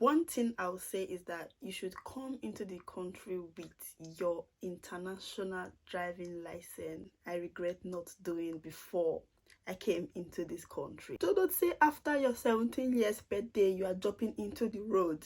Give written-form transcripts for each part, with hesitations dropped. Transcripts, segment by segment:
One thing I would say is that you should come into the country with your international driving license. I regret not doing before I came into this country. So don't say after your 17 years birthday you are jumping into the road.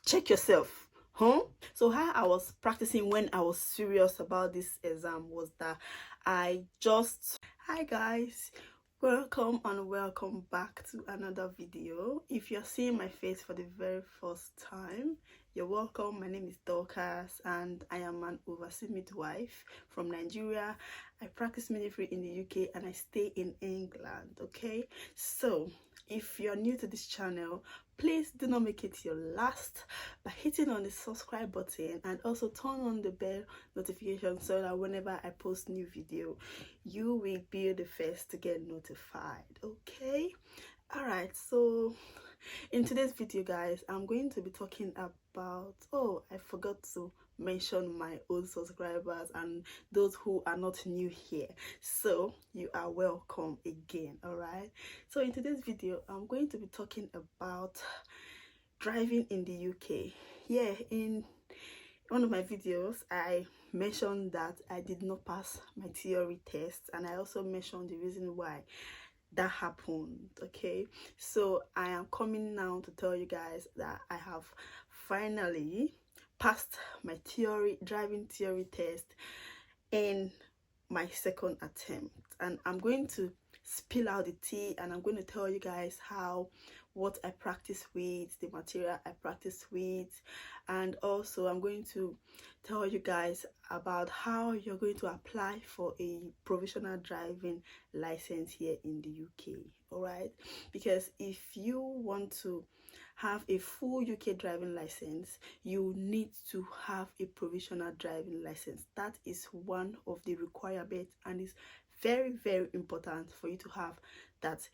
Check yourself. So how I was practicing when I was serious about this exam was that hi guys, welcome and welcome back to another video. If you're seeing my face for the very first time, you're welcome. My name is Dorcas and I am an overseas midwife from Nigeria. I practice midwifery in the UK and I stay in England. Okay, so if you're new to this channel, please do not make it your last by hitting on the subscribe button and also turn on the bell notification so that whenever I post new video, you will be the first to get notified. Okay, all right, so in today's video guys, I'm going to be talking about, oh, I forgot to mention my old subscribers and those who are not new here, so you are welcome again. All right, so in today's video I'm going to be talking about driving in the UK. Yeah, in one of my videos I mentioned that I did not pass my theory test, and I also mentioned the reason why that happened. Okay, so I am coming now to tell you guys that I have finally passed my driving theory test in my second attempt, and I'm going to spill out the tea and I'm going to tell you guys what I practice with, the material I practice with, and also I'm going to tell you guys about how you're going to apply for a provisional driving license here in the UK. All right, because if you want to have a full UK driving license, you need to have a provisional driving license. That is one of the requirements, and it's very, very important for you to have that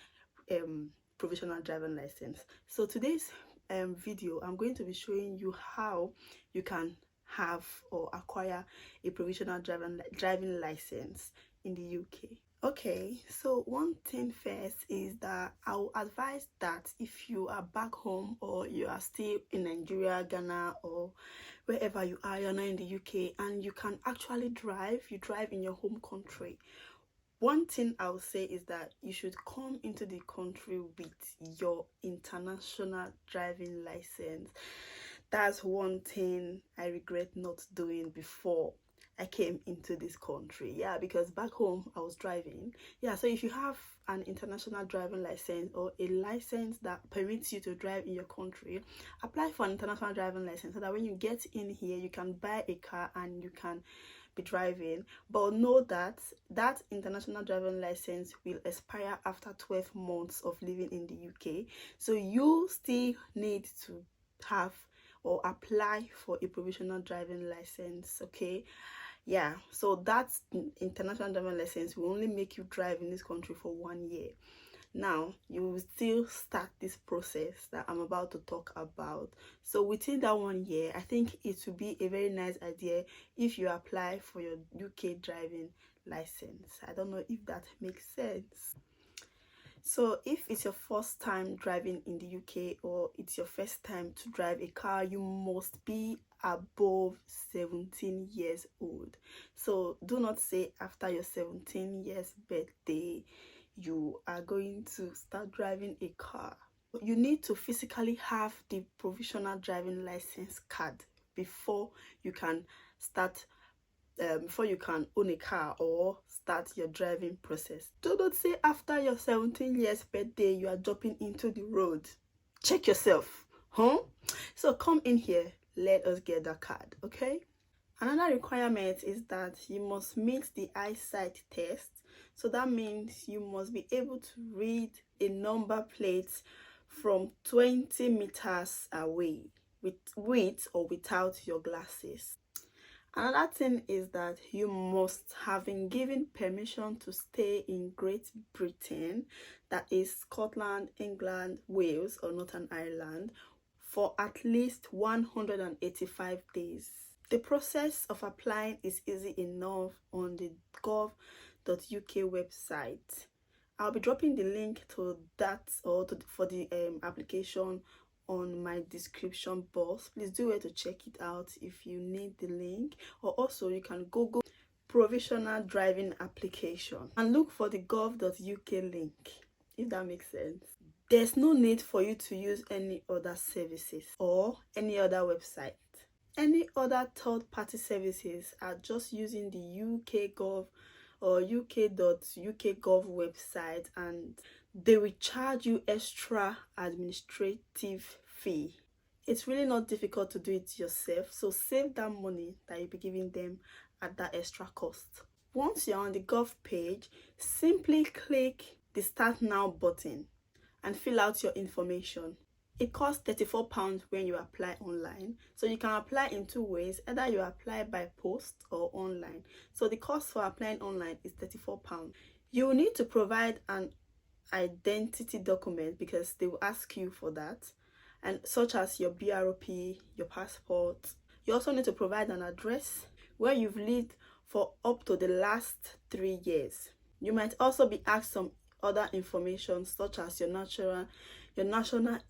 provisional driving license. So today's video, I'm going to be showing you how you can have or acquire a provisional driving license in the UK. Okay, so one thing first is that I will advise that if you are back home or you are still in Nigeria, Ghana, or wherever you are, you're not in the UK and you can actually drive, you drive in your home country. One thing I would say is that you should come into the country with your international driving license. That's one thing I regret not doing before I came into this country. Yeah, because back home I was driving. Yeah, so if you have an international driving license or a license that permits you to drive in your country, apply for an international driving license so that when you get in here you can buy a car and you can be driving. But know that that international driving license will expire after 12 months of living in the UK, so you still need to have or apply for a provisional driving license. Okay, yeah, so that's international driving license will only make you drive in this country for 1 year. Now you will still start this process that I'm about to talk about. So within that 1 year, I think it would be a very nice idea if you apply for your UK driving license. I don't know if that makes sense. So if it's your first time driving in the UK or it's your first time to drive a car, you must be above 17 years old. So do not say after your 17 years birthday you are going to start driving a car. You need to physically have the provisional driving license card before you can start before you can own a car or start your driving process. So don't say after your 17 years birthday you are jumping into the road. Check yourself. So come in here, let us get that card. Okay, another requirement is that you must meet the eyesight test. So that means you must be able to read a number plate from 20 meters away with or without your glasses. Another thing is that you must have been given permission to stay in Great Britain, that is Scotland, England, Wales or Northern Ireland, for at least 185 days. The process of applying is easy enough on the gov.uk website. I'll be dropping the link to that or for the application on my description box. Please do it to check it out if you need the link, or also you can Google provisional driving application and look for the gov.uk link, if that makes sense. There's no need for you to use any other services or any other website. Any other third-party services are just using the UK Gov or uk.uk gov website, and they will charge you extra administrative fee. It's really not difficult to do it yourself, so save that money that you'll be giving them at that extra cost. Once you're on the Gov page, simply click the Start Now button and fill out your information. It costs £34 when you apply online. So you can apply in two ways. Either you apply by post or online. So the cost for applying online is £34. You will need to provide an identity document because they will ask you for that, and such as your BROP, your passport. You also need to provide an address where you've lived for up to the last 3 years. You might also be asked some other information such as your national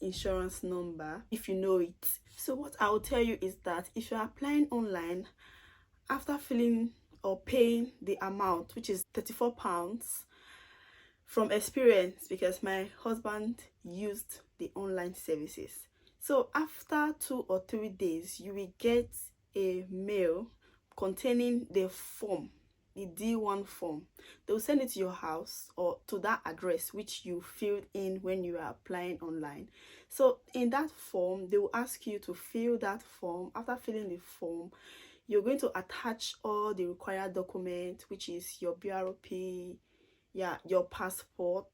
insurance number, if you know it. So what I will tell you is that if you're applying online, after filling or paying the amount, which is £34, from experience, because my husband used the online services, so after 2 or 3 days you will get a mail containing the form, the D1 form. They'll send it to your house or to that address which you filled in when you are applying online. So in that form, they will ask you to fill that form. After filling the form, you're going to attach all the required documents, which is your BRP, your passport.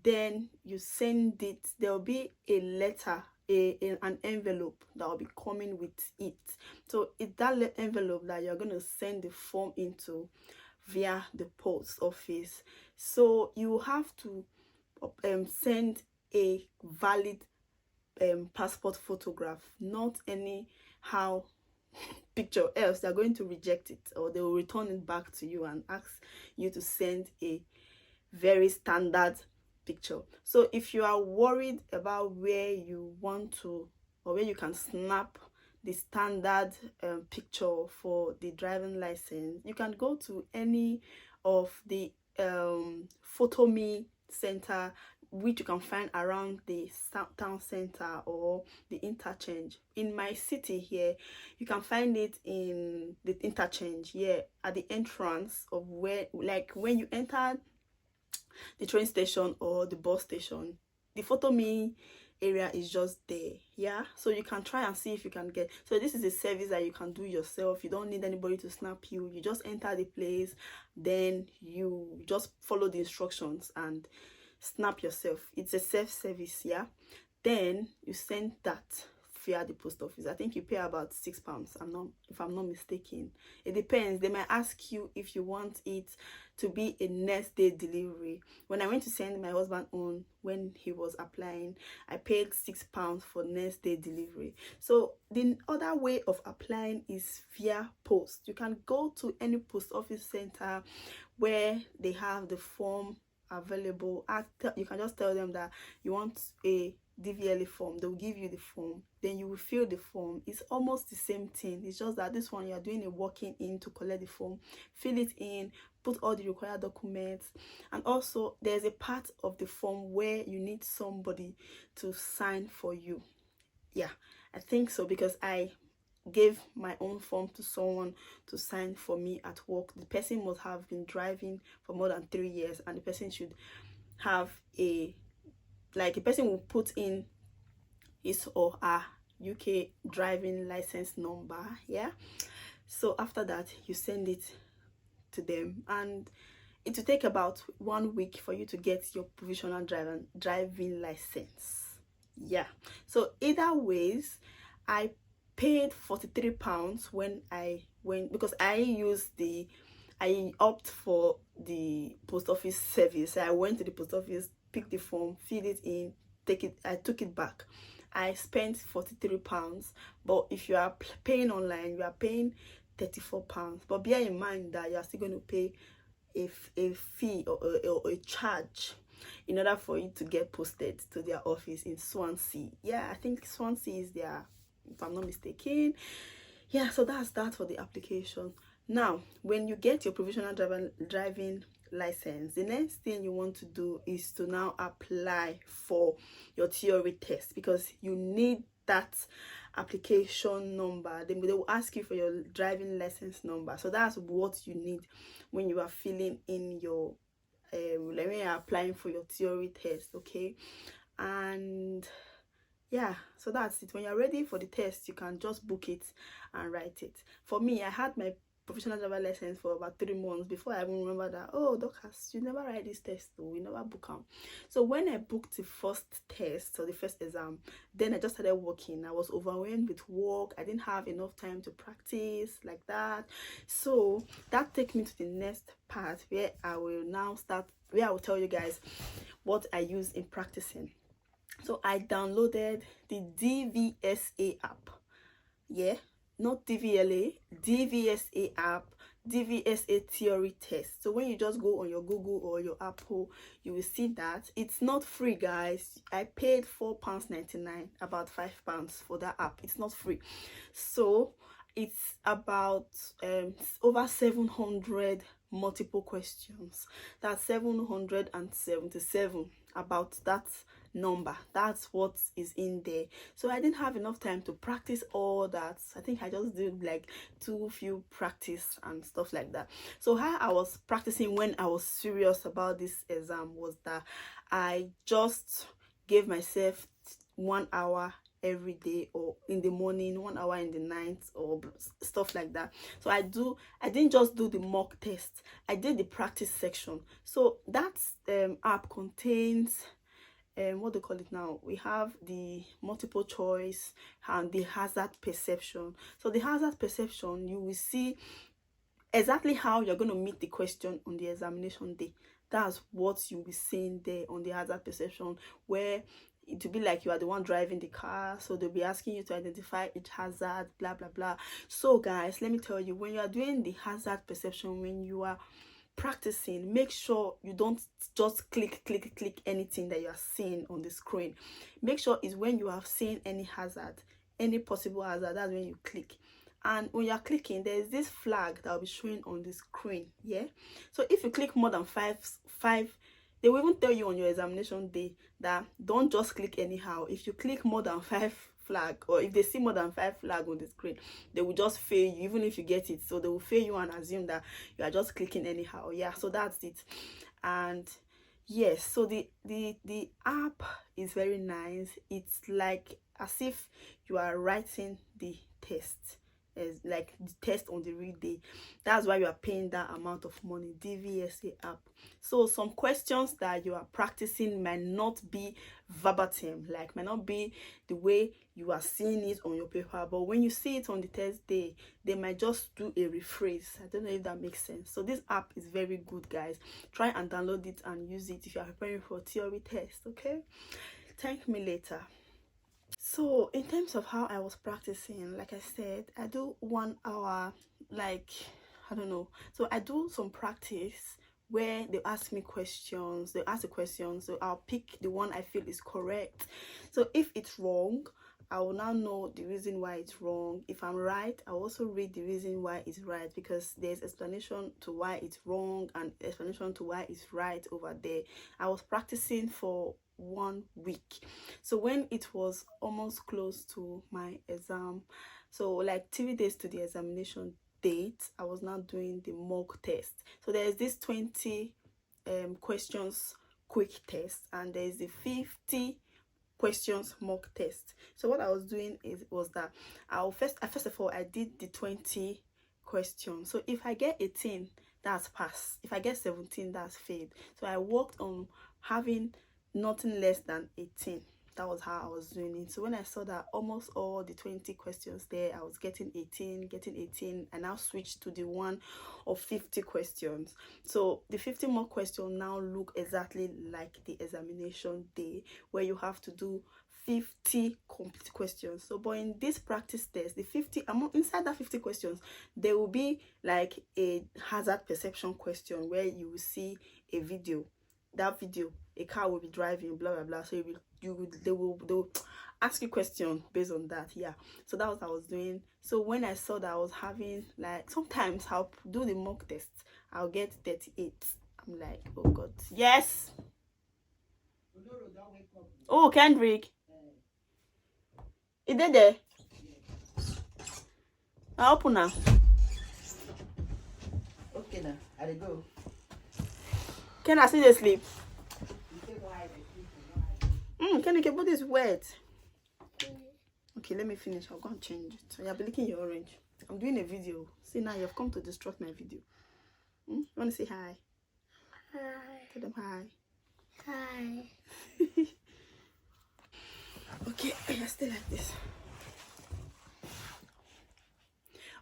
Then you send it. There will be a letter, an envelope that will be coming with it. So it's that envelope that you're going to send the form into via the post office. So you have to send a valid passport photograph, not anyhow picture, else they're going to reject it, or they will return it back to you and ask you to send a very standard picture. So if you are worried about where you want to, or where you can snap the standard picture for the driving license, you can go to any of the photo me center which you can find around the town center or the interchange. In my city here, you can find it in the interchange here at the entrance of where, like when you enter the train station or the bus station, the photo me area is just there. So you can try and see if you can get. So this is a service that you can do yourself. You don't need anybody to snap you. You just enter the place, then you just follow the instructions and snap yourself. It's a self-service. Then you send that via the post office. I think you pay about £6, if I'm not mistaken. It depends. They might ask you if you want it to be a next day delivery. When I went to send my husband on when he was applying, I paid £6 for next day delivery. So the other way of applying is via post. You can go to any post office center where they have the form available. You can just tell them that you want a DVLA form. They'll give you the form, then you will fill the form. It's almost the same thing. It's just that this one you are doing a walking in to collect the form, fill it in, put all the required documents, and also there's a part of the form where you need somebody to sign for you. I think so, because I gave my own form to someone to sign for me at work. The person must have been driving for more than 3 years, and the person should have a person will put in his or her UK driving license number. So after that, you send it to them, and it will take about 1 week for you to get your provisional driving license. So either ways, I paid £43 when I went, because I opt for the post office service. I went to the post office, picked the form, filled it in, I took it back. I spent £43, but if you are paying online, you are paying £34. But bear in mind that you are still going to pay a fee or a charge in order for you to get posted to their office in Swansea. Yeah, I think Swansea is their, if I'm not mistaken. Yeah, so that's that for the application. Now, when you get your provisional driving license, the next thing you want to do is to now apply for your theory test, because you need that application number. They will ask you for your driving license number. So that's what you need when you are filling in your when you are applying for your theory test. Okay, and yeah, so that's it. When you're ready for the test, you can just book it and write it. For me, I had my professional driver license for about 3 months before I even remember that, oh, Dorcas, you never write this test though, you never book them. So when I booked the first test, or the first exam, then I just started working. I was overwhelmed with work. I didn't have enough time to practice like that. So that takes me to the next part, where I will now start, where I will tell you guys what I use in practicing. So I downloaded the DVSA app. Yeah, not DVLA, DVSA app, DVSA theory test. So when you just go on your Google or your Apple, you will see that it's not free, guys. I paid £4.99, about £5 for that app. It's not free. So it's about over 700 multiple questions. That's 777, about that number. That's what is in there. So I didn't have enough time to practice all that. I think I just did like too few practice and stuff like that. So how I was practicing when I was serious about this exam was that I just gave myself 1 hour every day, or in the morning, 1 hour in the night, or stuff like that. So I didn't just do the mock test, I did the practice section. So that app contains what they call it now, we have the multiple choice and the hazard perception. So the hazard perception, you will see exactly how you're going to meet the question on the examination day. That's what you'll be seeing there on the hazard perception, where it will be like you are the one driving the car. So they'll be asking you to identify each hazard, blah blah blah. So guys, let me tell you, when you are doing the hazard perception, when you are practicing, make sure you don't just click anything that you are seeing on the screen. Make sure it's when you have seen any hazard, any possible hazard, that's when you click. And when you are clicking, there is this flag that will be showing on the screen. Yeah, so if you click more than five, they will even tell you on your examination day that don't just click anyhow. If you click more than 5 flag, or if they see more than 5 flag on the screen, they will just fail you even if you get it. So they will fail you and assume that you are just clicking anyhow. Yeah, so that's it. And yes, so the app is very nice. It's like as if you are writing the test, as like the test on the real day. That's why you are paying that amount of money. DVSA app. So some questions that you are practicing might not be verbatim, like might not be the way you are seeing it on your paper, but when you see it on the test day, they might just do a rephrase. I don't know if that makes sense. So this app is very good, guys. Try and download it and use it if you are preparing for a theory test. Okay, thank me later. So in terms of how I was practicing, like I said, I do 1 hour, like I don't know. So I do some practice where they ask me questions, they ask the questions, so I'll pick the one I feel is correct. So if it's wrong, I will now know the reason why it's wrong. If I'm right, I'll also read the reason why it's right, because there's explanation to why it's wrong and explanation to why it's right over there. I was practicing for 1 week. So when it was almost close to my exam, so like 3 days to the examination date, I was now doing the mock test. So there's this 20 questions quick test, and there's the 50 questions mock test. So what I was doing was that first of all I did the 20 questions. So if I get 18, that's pass. If I get 17, that's failed. So I worked on having nothing less than 18. That was how I was doing it. So when I saw that almost all the 20 questions there, I was getting 18, I now switched to the one of 50 questions. So the 50 more questions now look exactly like the examination day, where you have to do 50 complete questions. So but in this practice test, the 50 inside that 50 questions, there will be like a hazard perception question where you will see a video. That video, a car will be driving, blah blah blah. So they'll ask you questions based on that. Yeah, so that was what I was doing. So when I saw that I was having, like, sometimes I'll do the mock test, I'll get 38. I'm like, oh god, yes. Oh, Kendrick, is it there? I open now. Okay now, I go. Can I see the sleep? Can you put this wet? Okay, let me finish. I'll go and change it. So you'll be licking your orange. I'm doing a video. See, now you've come to disrupt my video. You want to say hi? Hi. Tell them hi. Hi. Okay, I stay like this.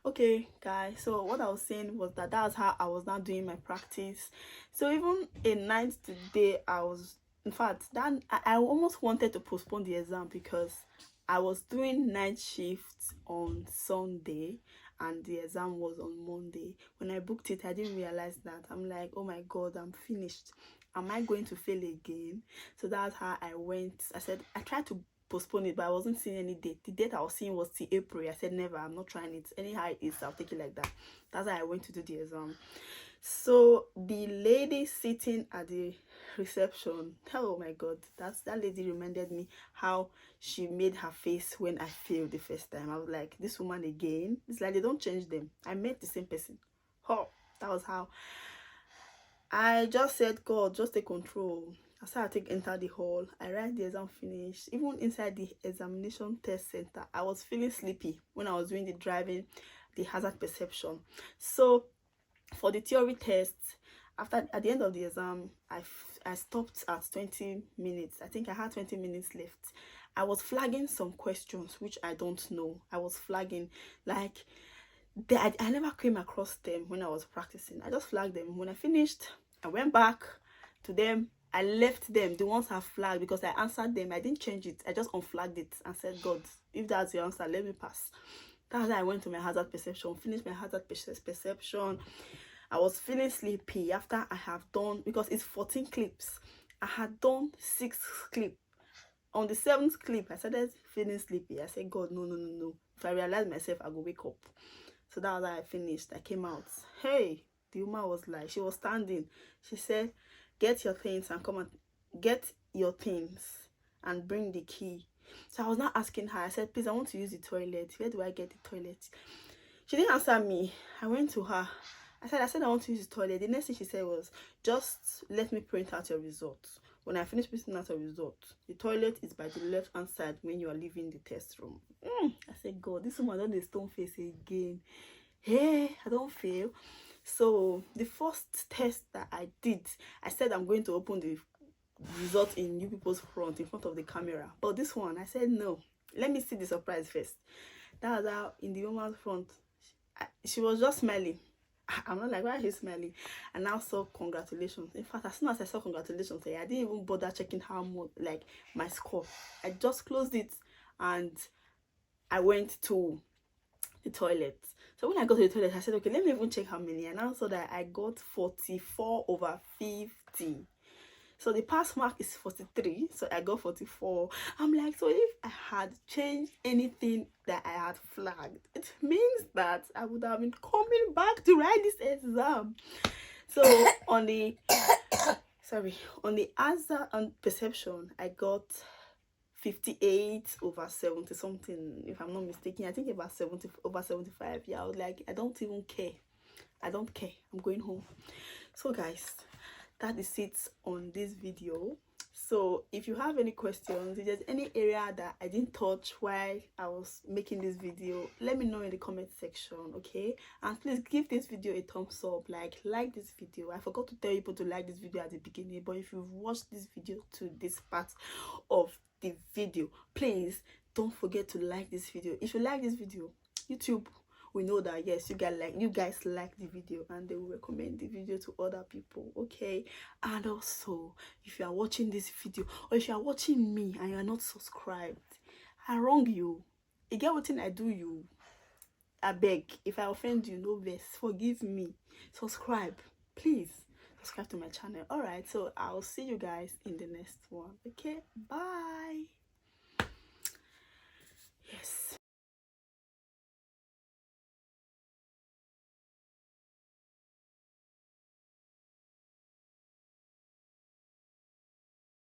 Okay, guys, so what I was saying was that that's how I was now doing my practice. So even a night today, I was, in fact, that I almost wanted to postpone the exam because I was doing night shifts on Sunday and the exam was on Monday. When I booked it, I didn't realize that. I'm like, oh my god, I'm finished. Am I going to fail again? So that's how I went. I said, I tried to postpone it, but I wasn't seeing any date. The date I was seeing was till April. I said, never, I'm not trying it. Anyhow it is, I'll take it like that. That's how I went to do the exam. So the lady sitting at the reception, oh my god, that lady reminded me how she made her face when I failed the first time. I was like, this woman again. It's like they don't change them. I met the same person. Oh, that was how I just said, God, just take control. I started to enter the hall. I write the exam finished. Even inside the examination test center, I was feeling sleepy when I was doing the driving, the hazard perception. So for the theory test, at the end of the exam, I stopped at 20 minutes. I think I had 20 minutes left. I was flagging some questions which I don't know. I was flagging, like, I never came across them when I was practicing. I just flagged them. When I finished, I went back to them. I left them, the ones I flagged, because I answered them. I didn't change it. I just unflagged it and said, God, if that's your answer, let me pass. That's how I went to my hazard perception, finished my hazard perception. I was feeling sleepy after I have done, because it's 14 clips. I had done 6 clips. On the 7th clip, I started feeling sleepy. I said, God, no. If I realize myself, I go wake up. So that was how I finished. I came out. Hey, the woman was like, she was standing. She said, get your things and come and get your things and bring the key. So I was not asking her. I said, please, I want to use the toilet. Where do I get the toilet? She didn't answer me. I went to her. I said I want to use the toilet. The next thing she said was, just let me print out your results. When I finished printing out your results, the toilet is by the left hand side when you are leaving the test room. I said, God, this woman done the stone face again. Hey, I don't fail. So the first test that I did, I said I'm going to open the result in you people's front, in front of the camera. But this one, I said no. Let me see the surprise first. That was how in the woman's front, she was just smiling. I'm not like, why is she smiling? And now saw congratulations. In fact, as soon as I saw congratulations, I didn't even bother checking how much, like, my score. I just closed it and I went to the toilet. So when I got to the toilet, I said, okay, let me even check how many. And I saw that I got 44 over 50. So the pass mark is 43. So I got 44. I'm like, so if I had changed anything that I had flagged, it means that I would have been coming back to write this exam. So on the answer and perception, I got 58 over 70 something, if I'm not mistaken. I think about 70 over 75. Yeah, I was like, I don't even care. I don't care. I'm going home. So guys, that is it on this video. So if you have any questions, if there's any area that I didn't touch while I was making this video, let me know in the comment section, okay? And please give this video a thumbs up, like this video. I forgot to tell people to like this video at the beginning, but if you've watched this video to this part of the video, please don't forget to like this video. If you like this video, YouTube will know that yes, you guys like the video, and they will recommend the video to other people, okay? And also, if you are watching this video, or if you are watching me and you are not subscribed, I wrong you. You get what thing I do you. I beg, if I offend you, no vex, forgive me. Subscribe, please. subscribe to my channel. All right, so I'll see you guys in the next one. Okay, bye. Yes.